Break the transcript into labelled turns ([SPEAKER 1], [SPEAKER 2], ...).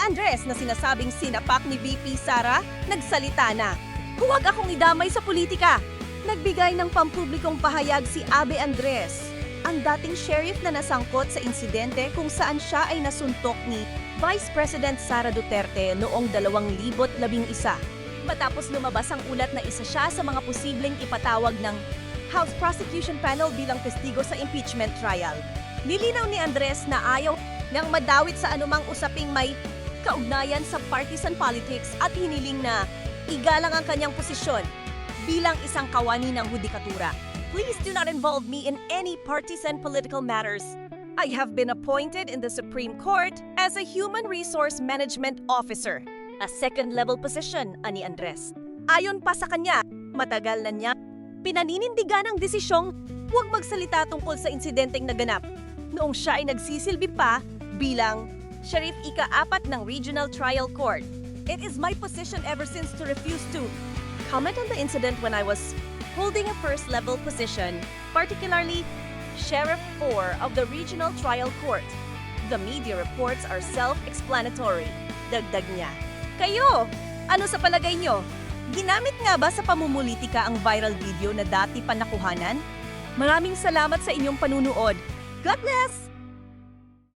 [SPEAKER 1] Andres na sinasabing sinapak ni VP Sara, nagsalita na. Huwag akong idamay sa politika. Nagbigay ng pampublikong pahayag si Abe Andres, ang dating sheriff na nasangkot sa insidente kung saan siya ay nasuntok ni Vice President Sara Duterte noong 2011. Matapos lumabas ang ulat na isa siya sa mga posibleng ipatawag ng House Prosecution Panel bilang testigo sa impeachment trial. Nilinaw ni Andres na ayaw niyang madawit sa anumang usaping may kaugnayan sa partisan politics at hiniling na igalang ang kanyang posisyon bilang isang kawani ng hudikatura. Please do not involve me in any partisan political matters. I have been appointed in the Supreme Court as a Human Resource Management Officer, a second-level position, ani Andres. Ayon pa sa kanya, matagal na niya pinaninindigan ang desisyong huwag magsalita tungkol sa insidenteng naganap noong siya ay nagsisilbi pa bilang Sheriff Ika-4 ng Regional Trial Court. It is my position ever since to refuse to comment on the incident when I was holding a first-level position, particularly Sheriff 4 of the Regional Trial Court. The media reports are self-explanatory. Dagdag niya. Kayo, ano sa palagay nyo? Ginamit nga ba sa pamumulitika ang viral video na dati pa nakuhanan? Maraming salamat sa inyong panunood. God bless!